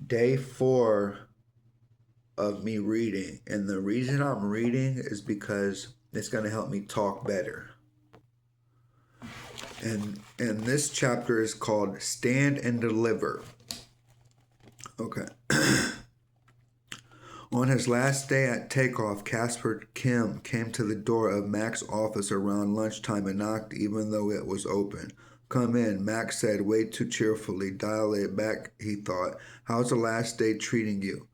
Day 4 of me reading. And the reason I'm reading is because it's going to help me talk better. And this chapter is called Stand and Deliver. Okay. On his last day at takeoff, Casper Kim came to the door of Mac's office around lunchtime and knocked even though it was open. Come in, Mac said way too cheerfully. Dial it back, he thought. How's the last day treating you?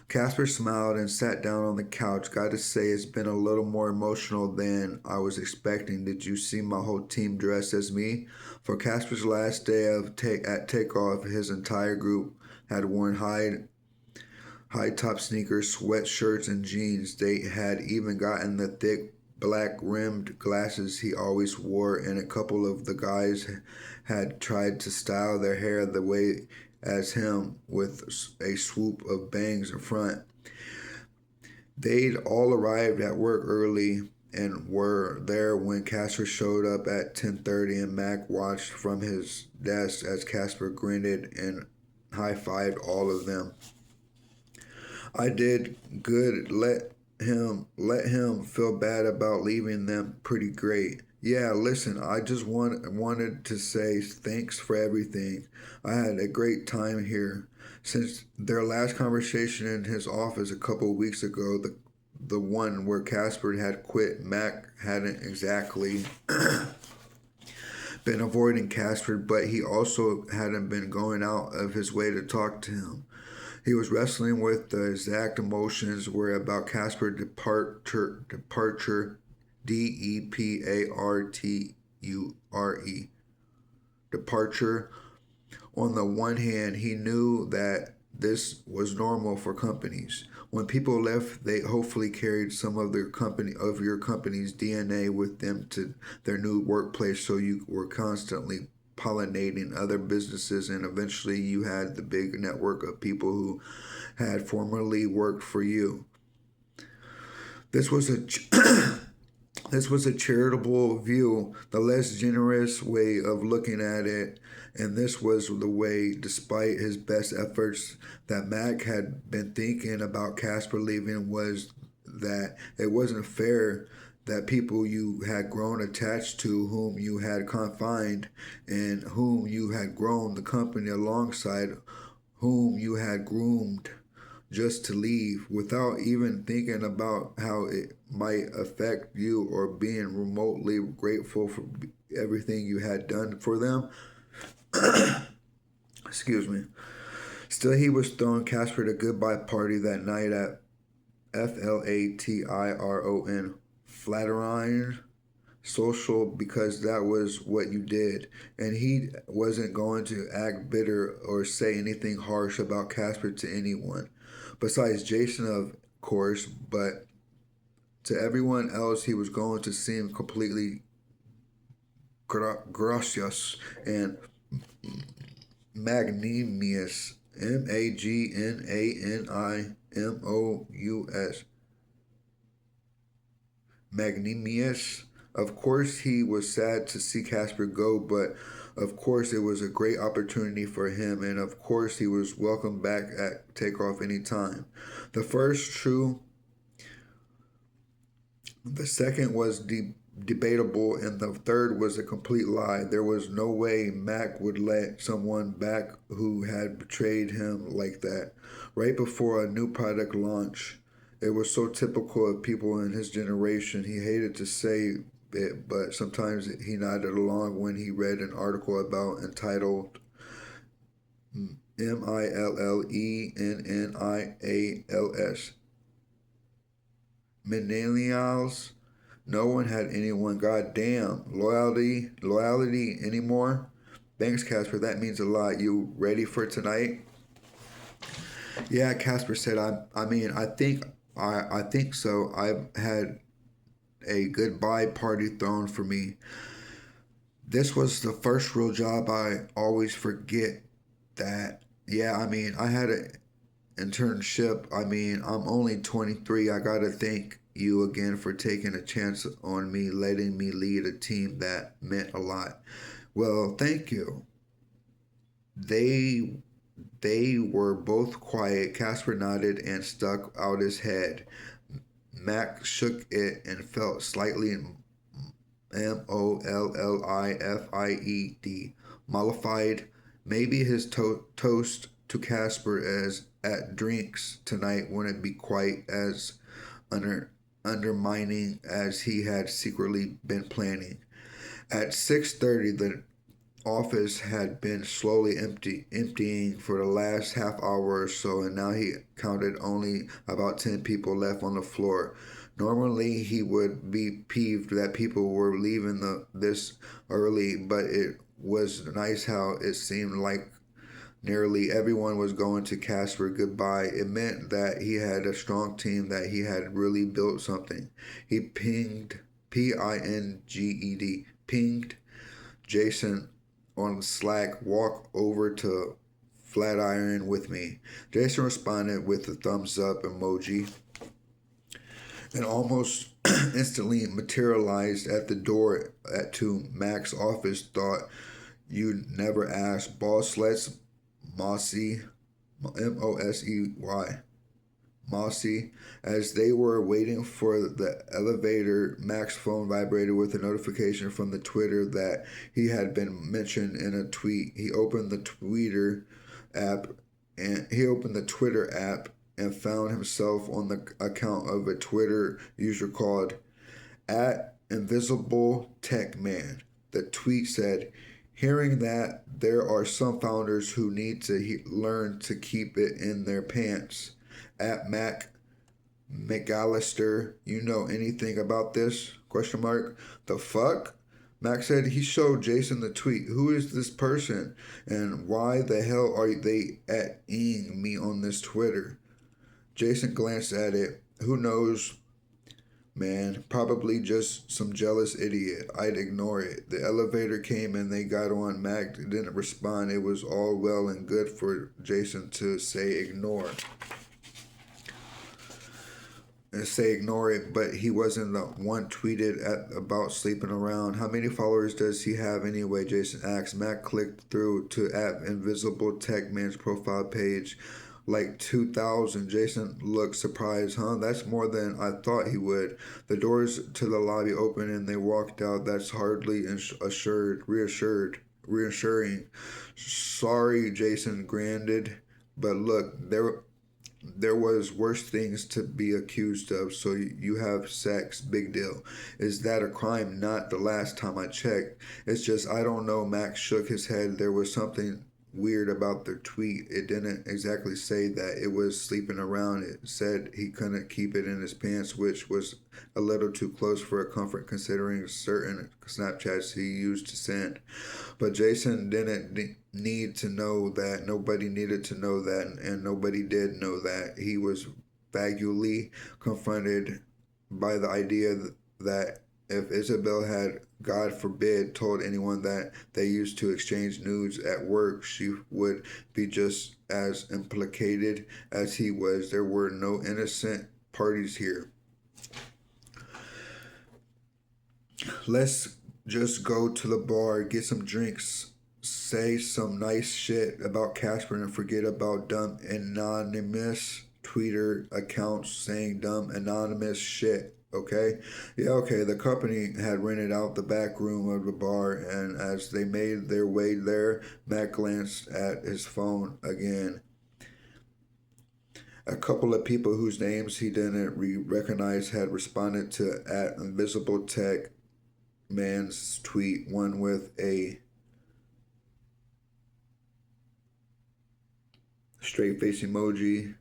Casper smiled and sat down on the couch. Gotta say, it's been a little more emotional than I was expecting. Did you see my whole team dressed as me? For Casper's last day at takeoff, his entire group had worn high top sneakers, sweatshirts, and jeans. They had even gotten the thick black rimmed glasses he always wore, and a couple of the guys had tried to style their hair the way as him with a swoop of bangs in front. They'd all arrived at work early and were there when Casper showed up at 10:30, and Mac watched from his desk as Casper grinned and high-fived all of them. I did good. Let him feel bad about leaving them. Pretty great. Yeah, listen, I just wanted to say thanks for everything. I had a great time here. Since their last conversation in his office a couple of weeks ago, the one where Casper had quit, Mac hadn't exactly been avoiding Casper, but he also hadn't been going out of his way to talk to him. He was wrestling with the exact emotions were about Casper departure, Departure. Departure. On the one hand, he knew that this was normal for companies. When people left, they hopefully carried some of your company's DNA with them to their new workplace, so you were constantly pollinating other businesses, and eventually you had the big network of people who had formerly worked for you. This was a this was a charitable view, the less generous way of looking at it, and this was the way, despite his best efforts, that Mac had been thinking about Casper leaving, was that it wasn't fair that people you had grown attached to, whom you had confined, and whom you had grown the company alongside, whom you had groomed just to leave without even thinking about how it might affect you or being remotely grateful for everything you had done for them. Excuse me. Still, he was throwing Casper a goodbye party that night at Flatiron Flatiron social because that was what you did, and he wasn't going to act bitter or say anything harsh about Casper to anyone, besides Jason, of course, but to everyone else he was going to seem completely gracious and magnanimous. Magnanimous. Magnanimous. Of course, he was sad to see Casper go, but of course, it was a great opportunity for him, and of course, he was welcome back at takeoff anytime. The first true, the second was debatable, and the third was a complete lie. There was no way Mac would let someone back who had betrayed him like that right before a new product launch. It was so typical of people in his generation. He hated to say it, but sometimes he nodded along when he read an article about entitled Millennials. Millennials. No one had anyone goddamn loyalty anymore. Thanks, Casper. That means a lot. You ready for tonight? Yeah, Casper said. I think so. I've had a goodbye party thrown for me. This was the first real job. I always forget that. Yeah, I had an internship. I'm only 23. I gotta thank you again for taking a chance on me, letting me lead a team that meant a lot. Well, thank you. They They were both quiet. Casper nodded and stuck out his head. Mac shook it and felt slightly mollified, mollified. Maybe his toast to Casper as at drinks tonight wouldn't be quite as undermining as he had secretly been planning. At 6:30, the office had been slowly emptying for the last half hour or so, and now he counted only about 10 people left on the floor. Normally, he would be peeved that people were leaving this early, but it was nice how it seemed like nearly everyone was going to Casper goodbye. It meant that he had a strong team, that he had really built something. He pinged, pinged Jason on Slack, walk over to Flatiron with me. Jason responded with a thumbs up emoji and almost instantly materialized at the door to Mac's office. Thought you never asked. Boss, let's Mossy, Mossey. Mossy. As they were waiting for the elevator, Mac's phone vibrated with a notification from the Twitter that he had been mentioned in a tweet. He opened the Twitter app and found himself on the account of a Twitter user called @InvisibleTechMan. The tweet said, "Hearing that there are some founders who need to learn to keep it in their pants. At Mac McAllister, you know anything about this? Question mark. The fuck?" Mac said he showed Jason the tweet. Who is this person? And why the hell are they at-ing me on this Twitter? Jason glanced at it. Who knows, man? Probably just some jealous idiot. I'd ignore it. The elevator came and they got on. Mac didn't respond. It was all well and good for Jason to say ignore it, but he wasn't the one tweeted about sleeping around. How many followers does he have anyway? Jason asked. Mac clicked through to @InvisibleTechMan's profile page. Like 2,000. Jason looked surprised. Huh? That's more than I thought he would. The doors to the lobby opened and they walked out. That's hardly reassuring. Sorry, Jason granded. But look, there was worse things to be accused of, so you have sex, big deal. Is that a crime? Not the last time I checked. It's just, I don't know. Max shook his head. There was something weird about the tweet. It didn't exactly say that it was sleeping around. It said he couldn't keep it in his pants, which was a little too close for a comfort considering certain Snapchats he used to send. But Jason didn't need to know that. Nobody needed to know that, and nobody did know that. He was vaguely confronted by the idea that if Isabel had, God forbid, told anyone that they used to exchange nudes at work, she would be just as implicated as he was. There were no innocent parties here. Let's just go to the bar, get some drinks, say some nice shit about Casper, and forget about dumb anonymous Twitter accounts saying dumb anonymous shit. Okay? Yeah, okay. The company had rented out the back room of the bar, and as they made their way there, Mac glanced at his phone again. A couple of people whose names he didn't recognize had responded to @InvisibleTechMan's tweet, one with a straight face emoji,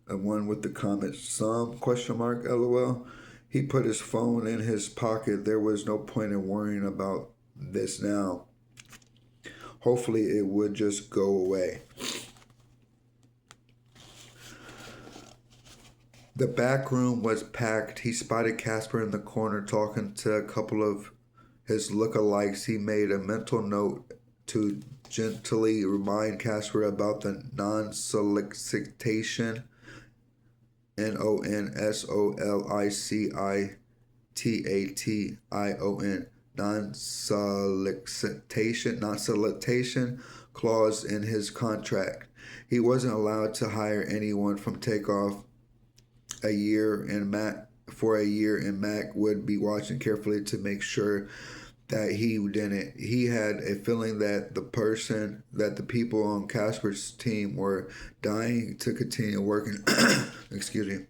and one with the comment some question mark LOL. He put his phone in his pocket. There was no point in worrying about this now. Hopefully it would just go away. The back room was packed. He spotted Casper in the corner talking to a couple of his lookalikes. He made a mental note to gently remind Casper about the non-solicitation, NONSOLICITATION, non-solicitation clause in his contract. He wasn't allowed to hire anyone from Takeoff a year, and Mac would be watching carefully to make sure that he didn't. He had a feeling that the people on Casper's team were dying to continue working. Excuse me.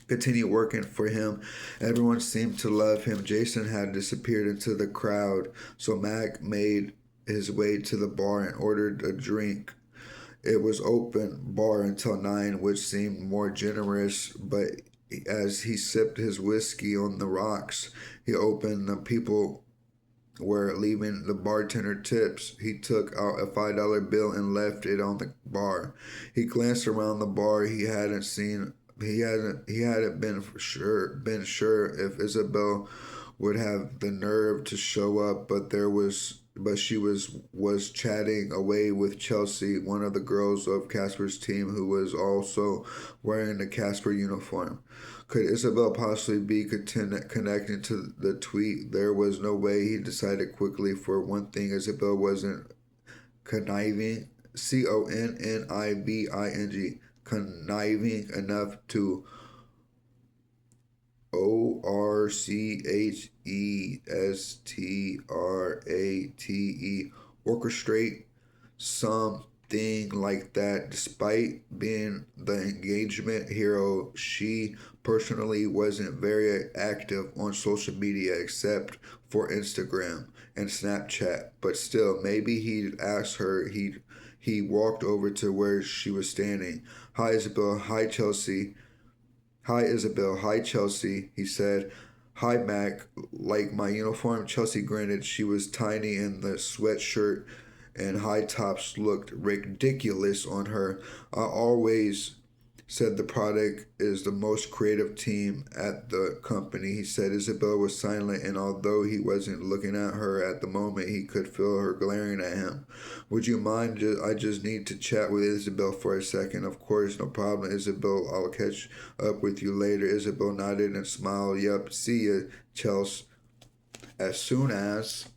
Continue working for him. Everyone seemed to love him. Jason had disappeared into the crowd, so Mac made his way to the bar and ordered a drink. It was open bar until 9, which seemed more generous, but as he sipped his whiskey on the rocks, he opened the people were leaving the bartender tips. He took out a $5 bill and left it on the bar. He glanced around the bar. He hadn't been sure if Isabel would have the nerve to show up, but she was chatting away with Chelsea, one of the girls of Casper's team, who was also wearing the Casper uniform. Could Isabel possibly be connecting to the tweet? There was no way. He decided quickly. For one thing, Isabel wasn't conniving, connibing, conniving enough to orchestrate something like that. Despite being the engagement hero, she personally wasn't very active on social media except for Instagram and Snapchat. But still, maybe he'd asked her. He walked over to where she was standing. Hi, Isabel. Hi, Chelsea. Hi, Isabel. Hi, Chelsea, he said. Hi, Mac. Like my uniform? Chelsea grinned. She was tiny and the sweatshirt and high tops looked ridiculous on her. I always said the product is the most creative team at the company, he said. Isabel was silent, and although he wasn't looking at her at the moment, he could feel her glaring at him. Would you mind? I just need to chat with Isabel for a second. Of course, no problem, Isabel. I'll catch up with you later. Isabel nodded and smiled. Yep, see ya, Chelsea. As soon as